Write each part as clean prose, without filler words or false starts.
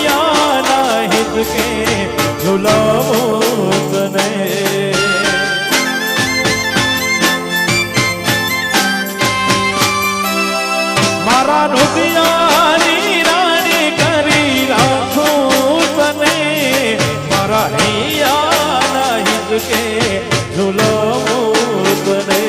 हैया हित के झुलाऊं तने मारा रुदियानी रानी करी राखूं तने मारा हैया हित के झुलाऊं तने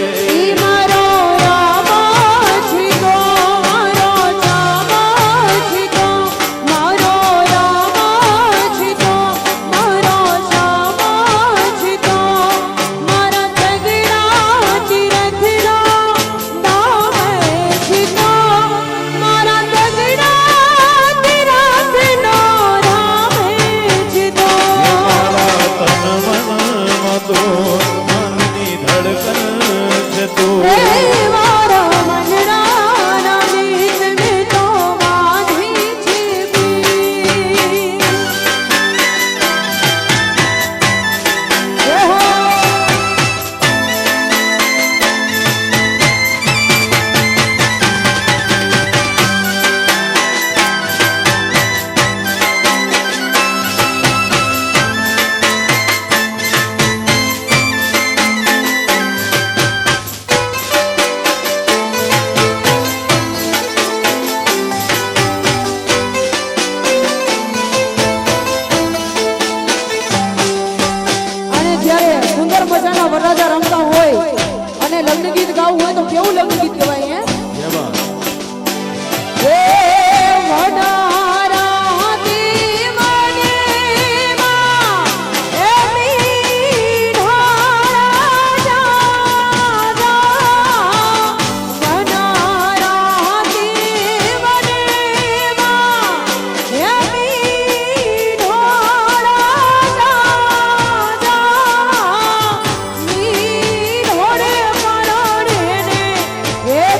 વરરાજા રમતા હોય અને લગ્ન ગીત ગાવું હોય તો કેવું લગ્ન ગીત કહેવાય હે Yeah.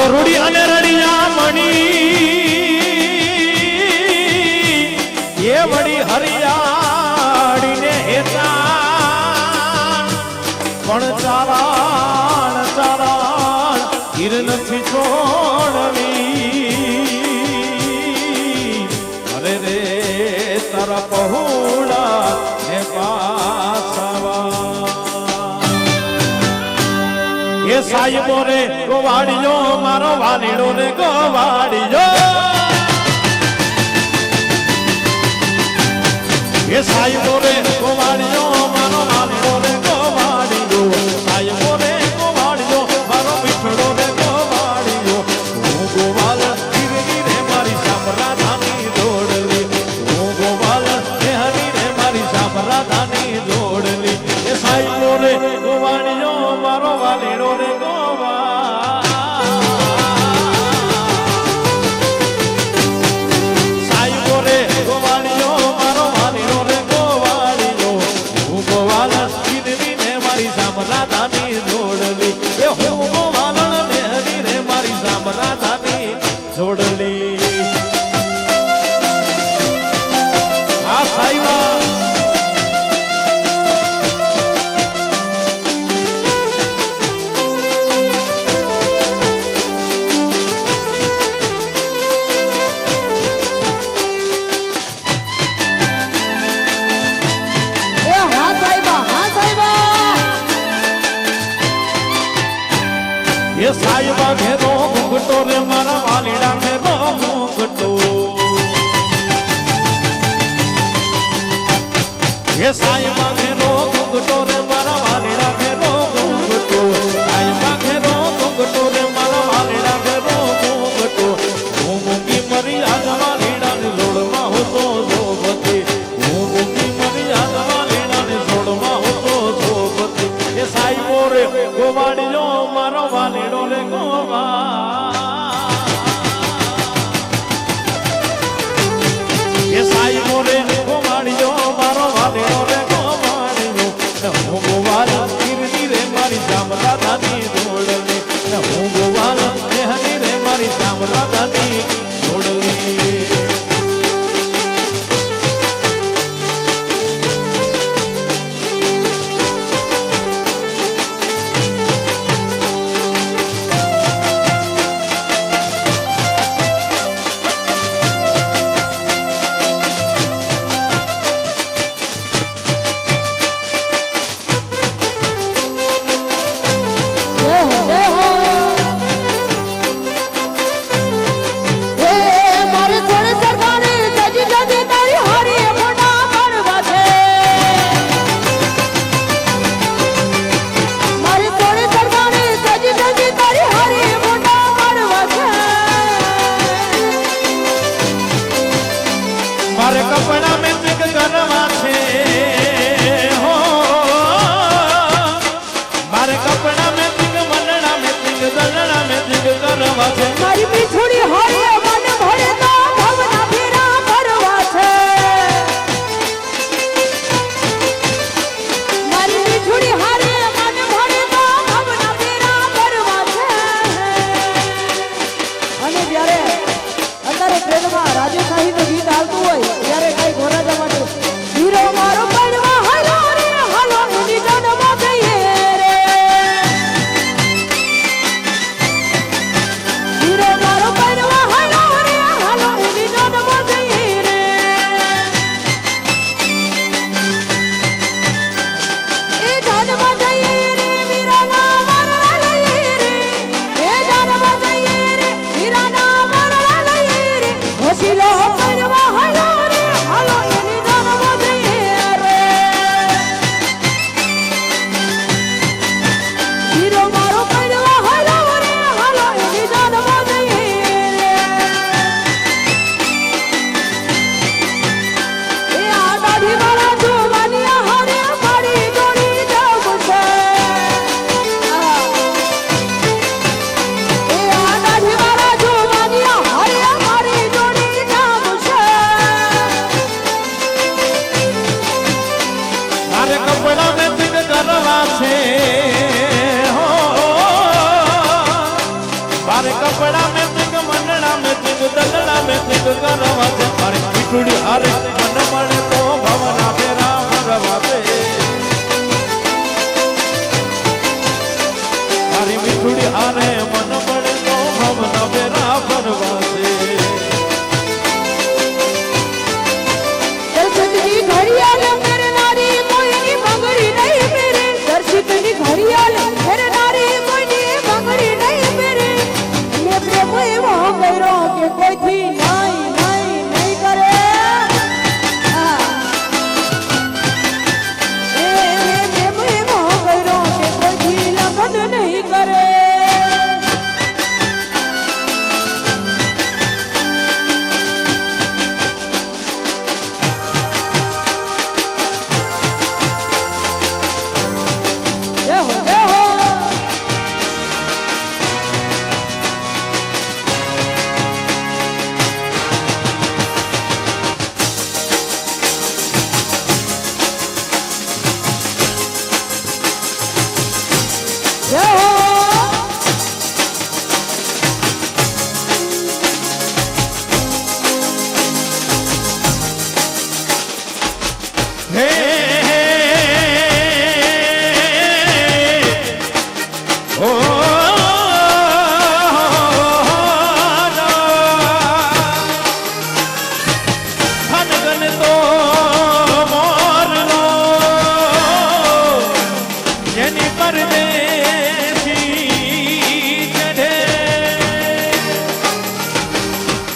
તો રૂડી અને રડિયા મણી એ વળી હરિયાળીને હેતા પણ ચારાણ ચારાણ હીર નથી છોડવી અરે રે તારા પહોળા ને પાછવા એ સાહેબો રે ગોવાડિયો મારો વાલીડો રે ગોવાડિયો એ સાહેબો રે ગોવાડિયો મારો વાલીડો રે ગોવાડિયો સાહેબો રે ગોવાડિયો મારો મીઠડો રે ગોવાડિયો હું ગોવાલ ગીરી રે મારી સામરાધાની જોડલી હું ગોવાલ હે હરી રે મારી સામરાધાની જોડલી એ સાહેબો રે ગોવાડિયો મારો વાલીડો રે જોડલી આ સાઈવા એ સાઈવા ઘેરો ઘૂંઘટો રે મારા વાલીડા ઘેરો ઘૂંઘટો એ સાઈવા ઘેરો ઘૂંઘટો રે મારા વાલીડા ઘેરો ઘૂંઘટો સાઈવા ઘેરો ઘૂંઘટો રે મારા વાલીડા ઘેરો ઘૂંઘટો હું મૂકી મરી આજ વાલીડા ને જોડમાં હોતો જોબતી હું મૂકી મરી આજ વાલીડા ને જોડમાં હોતો જોબતી એ સાઈવો રે ગોવાડિયો મારો વાલીડો રે એ સાઈબો રે ગોવાડિયો મારો વાલીડો રે ગોવાડિયો હું ગોવાલ ગીરની રે મારી સામરાધાની જોડલી હું ગોવાલ હની રે મારી સામરાધાની જોડલી મારે કપડા મેં તિક કરવા છે હો મારે કપડા મેં તિક મનડા મેં તિક દલડા મેં તિક કરવા છે મારી મીઠુડી હોરી મન ભરે તો ભવના ફેરા ભરવા છે મારી મીઠુડી હારે મન ભરે તો ભવના ફેરા ભરવા છે અને જ્યારે અત્યારે ટ્રેનમાં રાજુ સાહીનું ગીત આવતું હોય ત્યારે કઈ ઘોરાજા માટે હીરો મારો પડવા હાલો રે હાલો એની જન્મ જઈએ રે દલડા મેં કંઈક કરવા છે મારી મીઠુડી હારે મન મળે તો ભવના ફેરા ફરવા છે મારી મીઠુડી હારે મન મળે તો ભવના ફેરા ફરવા છે દર્શકની ઘડિયાળ મેરે નારી કોઈની બંગડી નહીં મેરે દર્શકની ઘડિયાળ મેરે નારી કોઈની બંગડી નહીં મેરે મેં પ્રેમ એવો કર્યો કે કોઈથી નહીં કરે એ પ્રેમ એવો કર્યો કે કોઈથી લગન નહીં કરે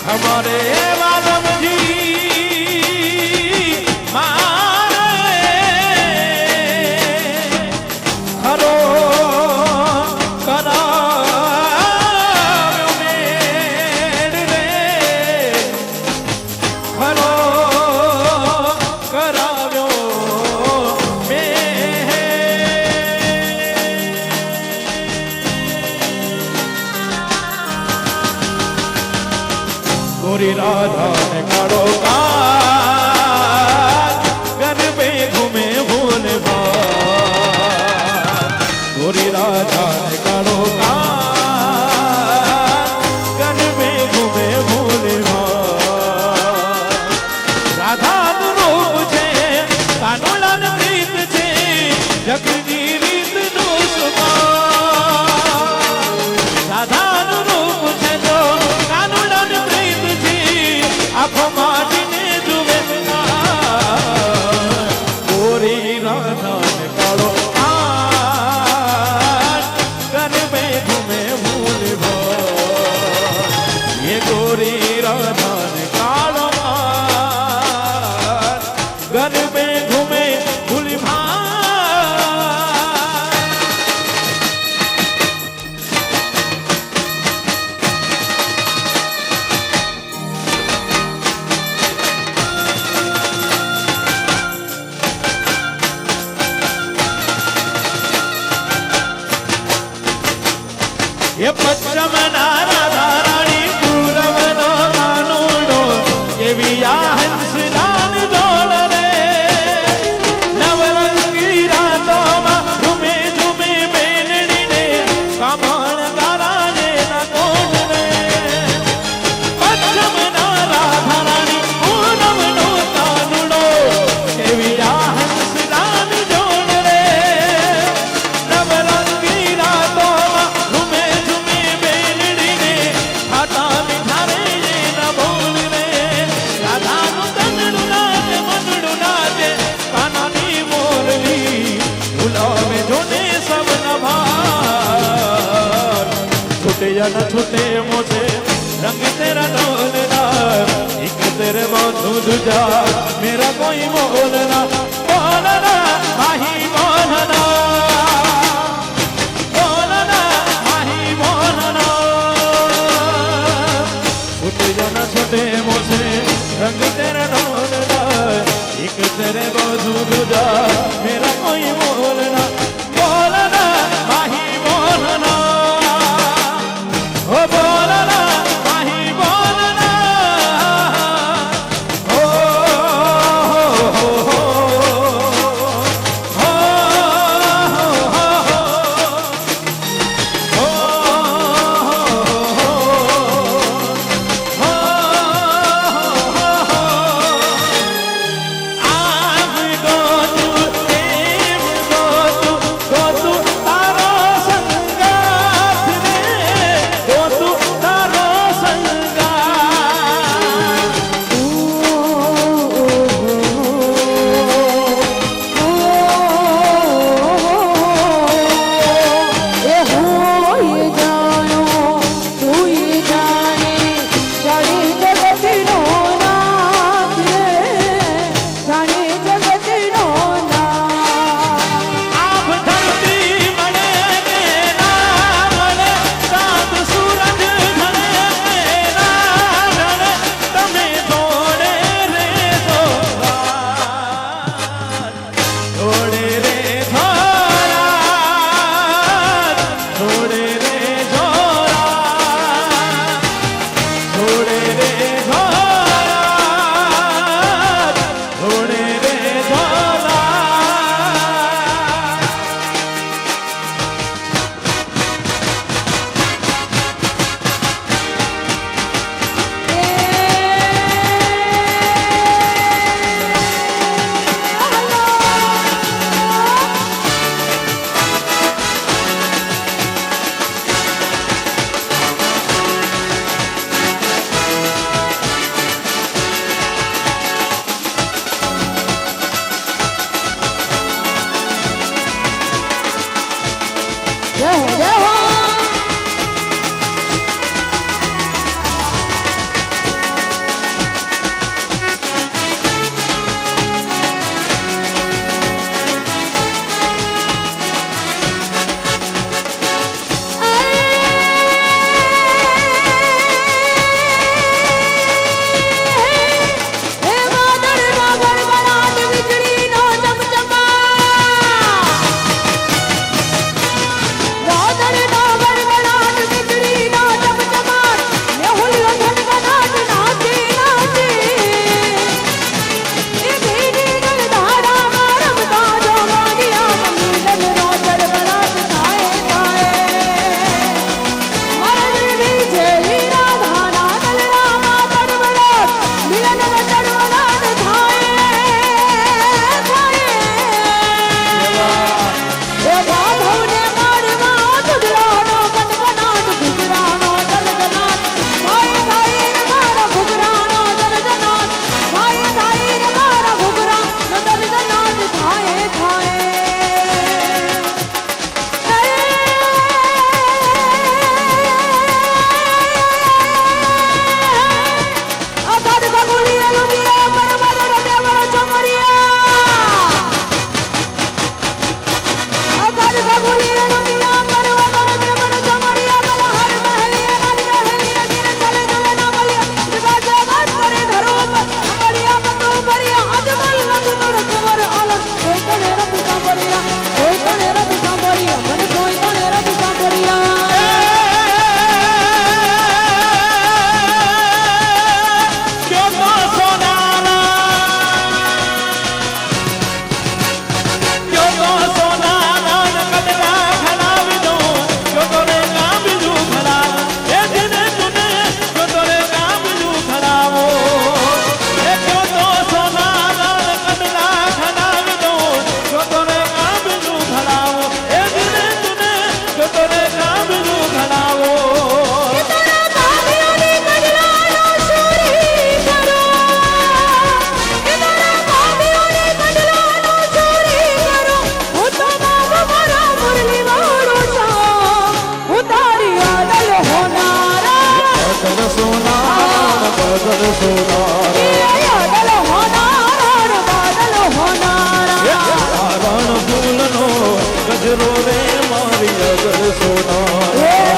हमारे वालम जी मारे हरो कराव्यो मेर रे हरो कराव्यो मेर गोरी राधा ने काड़ो काज घर पे घूमे भूल भाग गोरी राधा ने काड़ो काज घर पे घूमे भूल भाग राधा નું રૂપ છે કાનોલાન પ્રીત છે જગની રીત નું સુમાન રાધાનું રૂપ છે જો કાનોલાન आँखों माटीने जुवे गोरी राधा ने काड़ो काज घर में घूमे भूल भाग ये गोरी राधा ने काड़ो काज घर में घूमे भूल भाग ये पश्चिम राधा रानी पूरब नो कानूनो ये विया हंस लाल डोल रे नवरंगी रातों में झूमे झूमे मेलड़ी ने कमल गारा ने न कोट रे पश्चिम राधा रानी पूरब नो कानूनो ये विया हंस लाल डोल रे नवरंगी रातों में न छूटे मुझे रंग तेरा डोलना एक तेरे बंधु दूजा मेरा कोई बोलना बोलना माही बोलना बोलना माही बोलना छूटे न छूटे मुझे रंग तेरा डोलना एक तेरे बंधु दूजा मेरा कोई बोलना बोलना माही बोलना ओ बोलना माही बोलना ओ हो हो हो રથ તોડ કમર આલમ કોઈ તને રથ સાંભળ્યા કોઈ તને રથ સાંભળ્યા મને કોઈ તને રથ સાંભળ્યા ગજરો રે મારી અગર સોના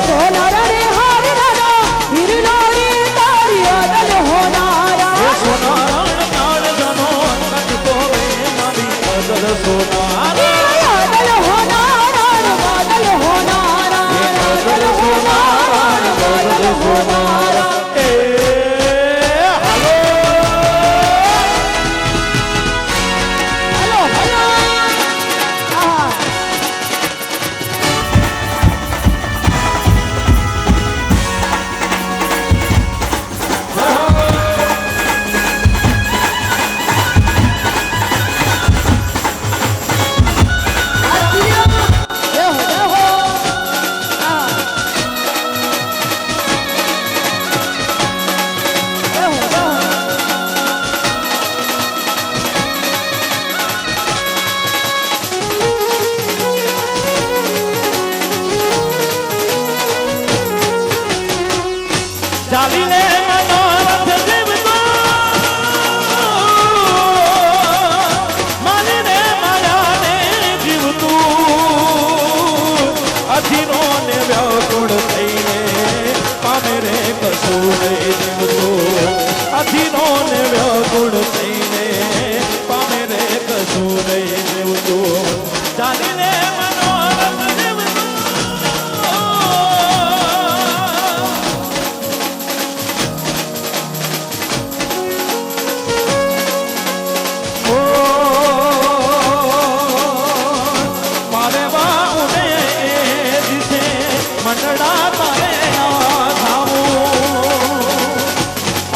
સોનારા રે હાર રાજા વીરલા રે તારી અદલ હોનારા સોનારણ નાળ જનો કટકો રે મારી અગર સોના અદલ હોનારા અદલ હોનારા અદલ હોનારા અદલ હોનારા ચાલીને મનોરથ જીવતો માનીને માયાને જીવતું અધીનો ને વ્યાકુળ થઈને પામે રે કશું નહીં જીવતું અધીનો ને વ્યાકુળ થઈને પામે રે કશું નહીં જીવતું ચાલીને મનોરથ જીવતો મંડળા તારે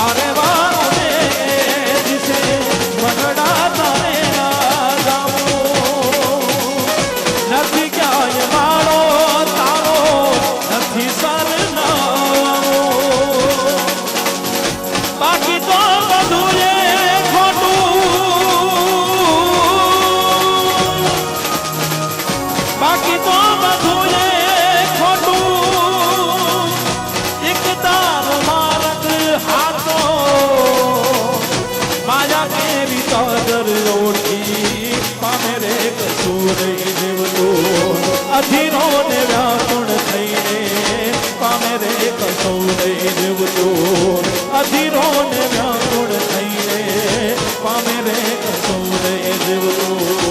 અરે વારે દિશે મંડળા તારે નથી ક્યાંય મારો તારો નથી સરનામો બાકી તો બધું એ ખોટું બાકી તો બધું એ પામે રે કશું નહીં જીવતું અધીરો ને વ્યાકુળ થઈને પામે રે કશું નહીં જીવતું અધીરો ને વ્યાકુળ થઈને પામે રે કશું નહીં જીવતું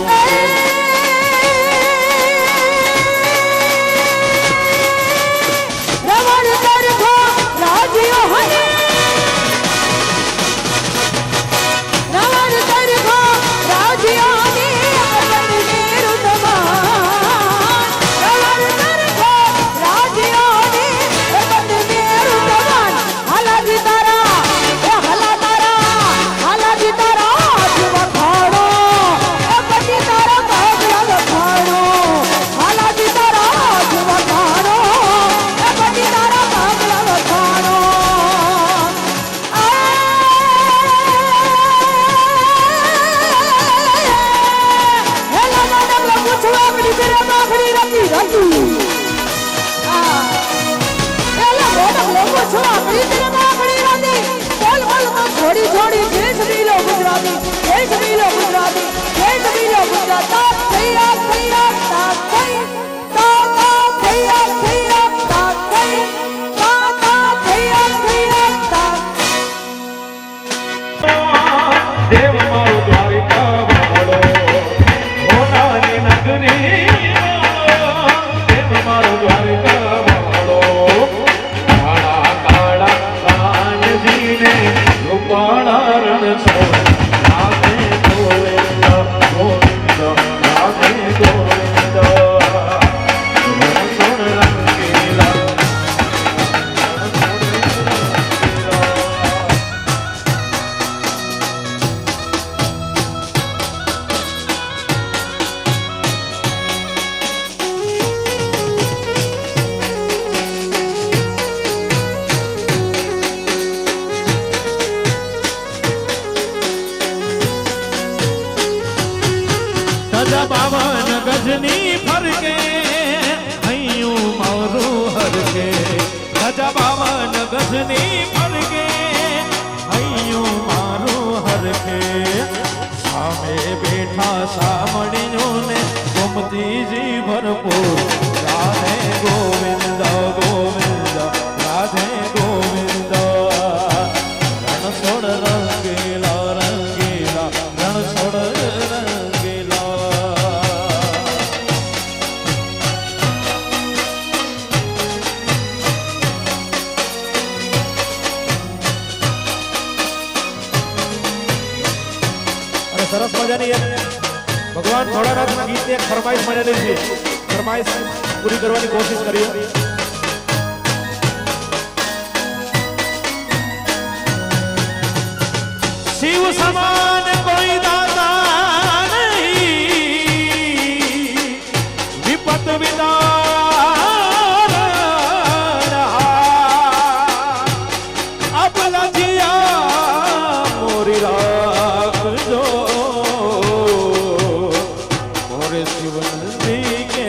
ધજા 52 ગજની ફરકે હૈયું મારું હરકે ધજા 52 ગજની ફરકે હૈયું મારું હરકે સામે બેઠા સામણીઓને ગોમતીજી ભરપૂર રાધે ગોવિંદ ગોવિંદ રાધે ગોવિંદ રણછોડ રંગીલા રંગીલા રણછોડ રંગીલા અને સરસ મજાની એક ભગવાન ભોળાનાથના ગીતની એક ફરમાઈશ મળેલી છે ફરમાઈશ પૂરી કરવાની કોશિશ કરીએ શિવ સમાન કોઈ દાતા નહીં વિપત વિદારણ આપલા જીયા મોરી રાખજો મોરે શિવનંદી કે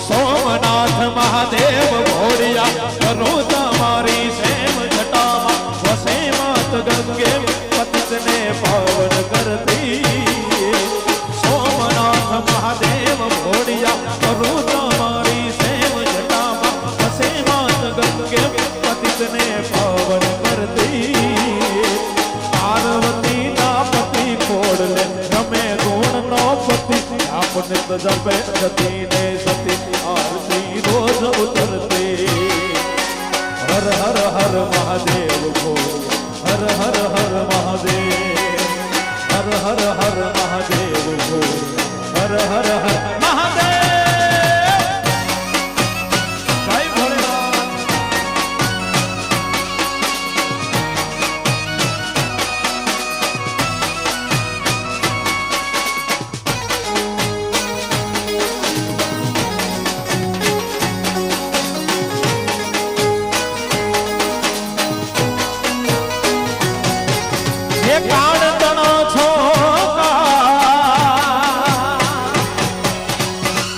સોમનાથ મહાદેવ ભોળિયા કરો તમારી સેમ જટામાં વસે માત ગંગે પતિતને પાવન કરતી સોમનાથ મહાદેવ ભોળિયા કરો તમારી સેમ જટામાં વસે માત ગંગે પતિતને પાવન કરતી પાર્વતી ના પતિ ખોડલે રમે ગુણ નો પતિ આપને જપે જતી ને સતી આરતી રોજ ઉતરતી હર હર હર મહાદેવ બોલ હર હર હર મહાદેવ હર હર હર મહાદેવ બોલ હર હર હર મહાદેવ જય ભોલેનાથ કાળ તણો છો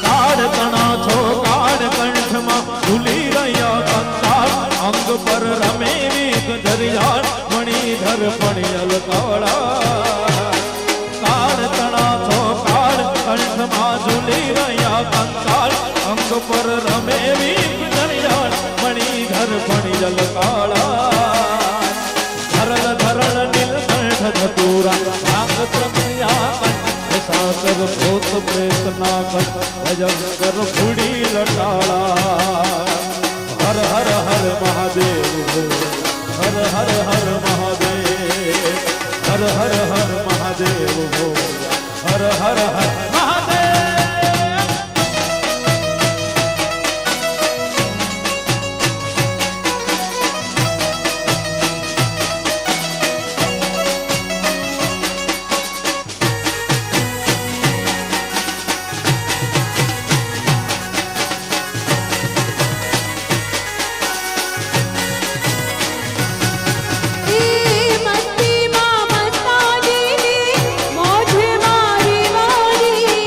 કાળ તણો છો કાળ કંઠમાં ભૂલી રહ્યા કંકાળ અંગ પર રમે વેગ ધરિયાળ મણિધર પણિયલ કાળા કાળ તણા છો કાળ કંઠમાં ઝૂલી રહ્યા કંકાળ અંગ પર રમે વેગ ધરિયાળ મણિધર પણિયલ કાળા ધરલ ધરલ નીલકંઠ ધતુરા નાગ પ્રત્યા સાગર ભૂત પ્રેત નાગન ભજંકર ફૂડી લટાળા હર હર હર મહાદેવ હર હર હર મહાદેવ હર હર હર મહાદેવ હર હર હર મહાદેવ મસ્તી માં મસ્તાની મોજ મારી વાળી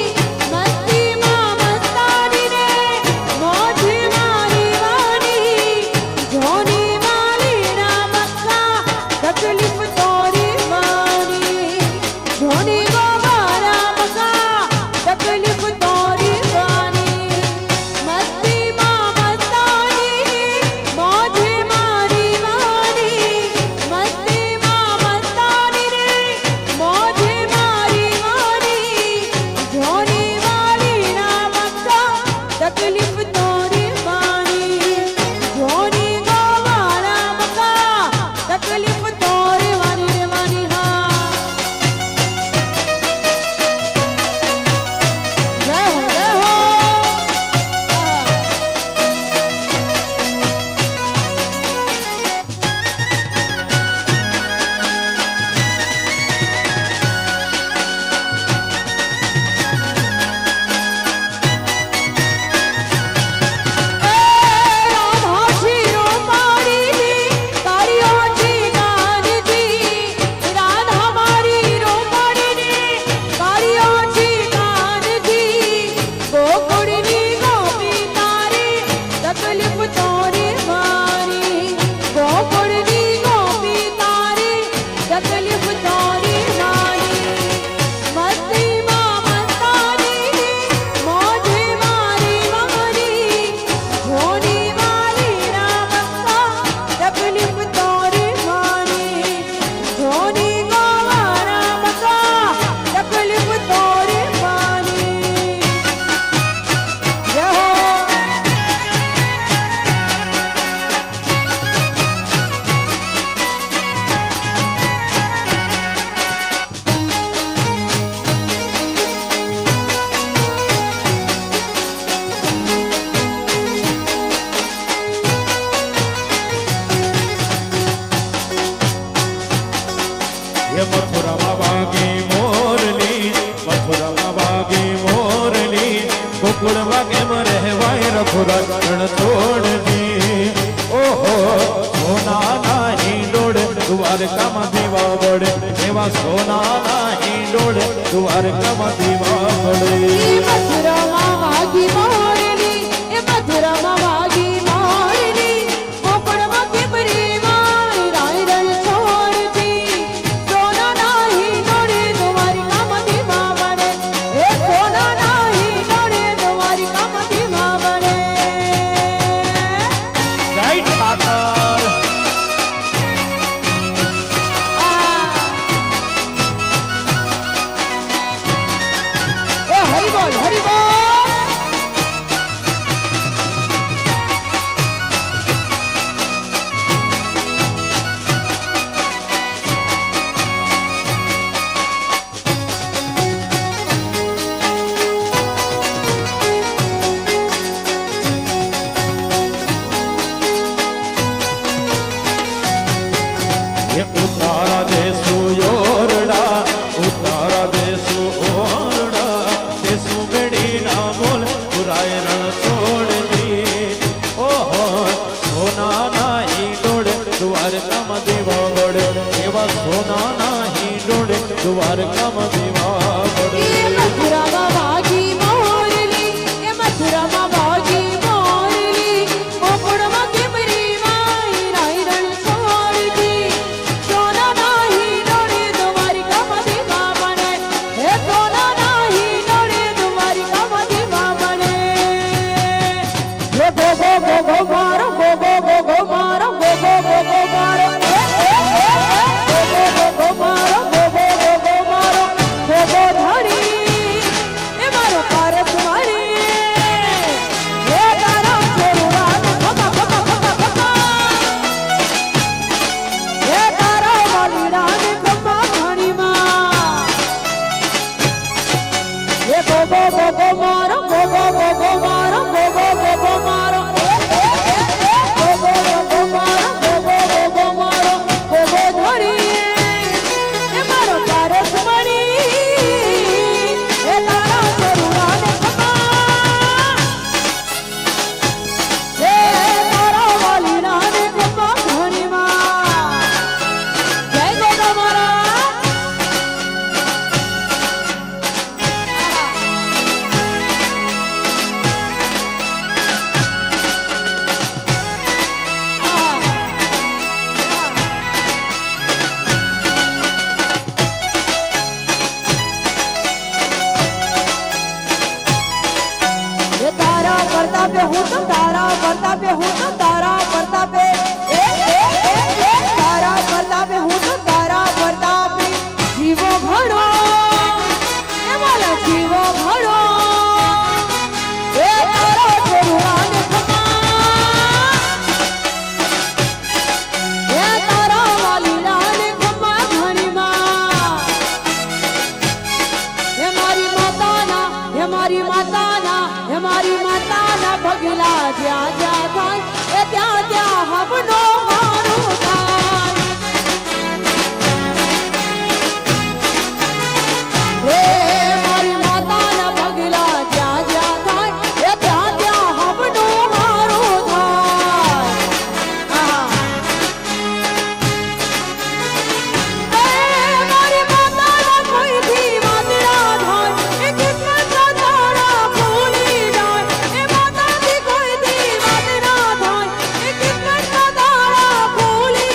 વાગી મોરલી ગોકુળ વાગે રહેવાય રઘુરણ છોડજી ઓહો સોનાના હિંડોળે દ્વારકામાં દીવા વડે એવા સોનાના હિંડોળે દ્વારકામાં દીવા વડે મથુરામાં વાગી મોરલી એ મથુરામાં વાગી મોરલી ગોકુળમાં કેમરી માય રાય રણ છોડતી સોનાના હિંડોળે દ્વારકામાં દીવા વડે એ સોનાના હિંડોળે દ્વારકામાં દીવા વડે રાઈટ પાટણ એ હરિ બોલ હરિ બોલ એ ઉતારા દેશો યોરડા ઉતારા દેશો ઓરડા દેશો બેડીના બોલ પુરાય રણ છોડજી ઓહો સોનાના હિંડોળે દ્વારકામાં દીવા વડે એવા સોનાના હિંડોળે દ્વારકામાં દીવા વડે મથુરામાં વાગી મોરલી એ મથુરામાં વાગી મોરલી ગોકુળમાં કેમરી માય રાય રણ છોડતી સોનાના હિંડોળે દ્વારકામાં દીવા વડે એ સોનાના હિંડોળે દ્વારકામાં દીવા વડે ગો મારો ગો મારો ગો મારો ગો મારો ગો મારો ધરી એ મારો પારસ મારી એ તારા છોરુરાને ખમા એ તારા વાલીરાને ખમા ઘણીમાં એ ગો મારો ગો મારો ગો મારો મારો ધરી એ મારો પારસ મારી એ તારા છોરુરાને ખમા એ તારા વાલીરાને ખમા ઘણીમાં જય ગોગા મારા એ તારા પ્રતાપે હું તો તારા પ્રતાપે હું તો તારા પ્રતાપે તારા પ્રતાપે હું તો તારા પ્રતાપે જીવો ભણો એ મારા જીવો ભણો એ તારા છોરુરાને ખમા એ તારા વાલીરાને ખમા ઘણીમાં હે મારી માતાના હે મારી માતાના હે મારી માતાના ભગલા જ્યાં જ્યાં થાય એ ત્યાં ત્યાં હવનો મારું થાય હે મારી માતાના ભગલા જ્યાં જ્યાં થાય એ ત્યાં ત્યાં હવનો મારું થાય એ મારી માતાના કોઈથી વાદળા થાય એ કિસ્મત તારા ભૂલી જાય એ માતાથી કોઈથી વાદળા થાય એ કિસ્મત તારા ભૂલી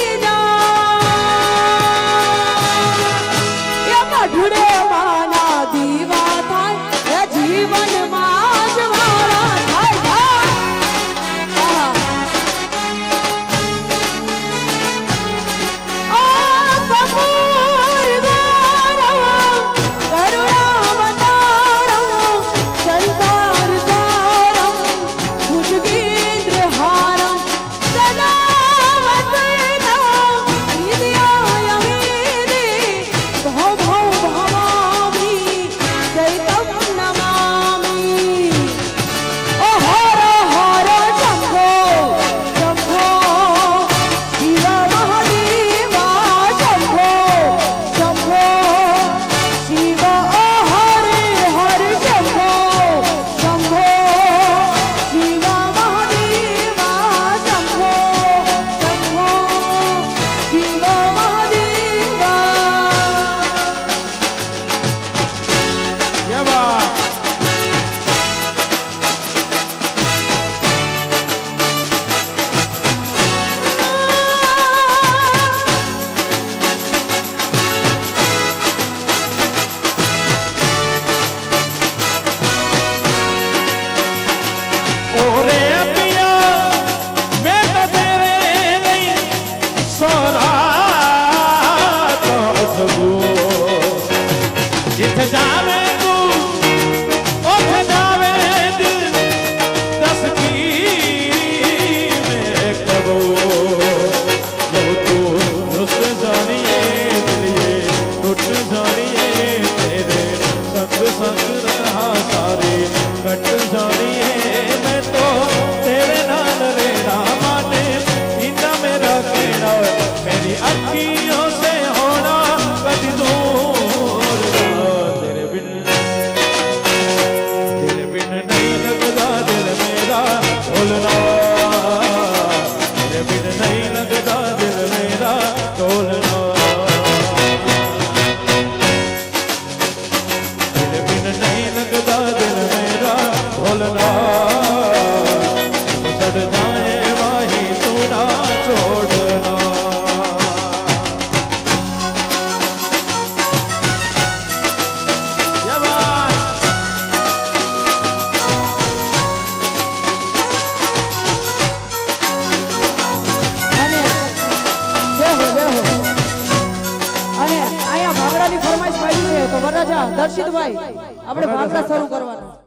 ઝર મેરા ઢોલના ચઢ જાએ વાહી સુના છોડના અને બેહો બેહો અને અહીંયા ભાગડાની ફરમાઈશ પાડી છે તો વરરાજા દર્શિતભાઈ આપણે ભાગડા શરૂ કરવાના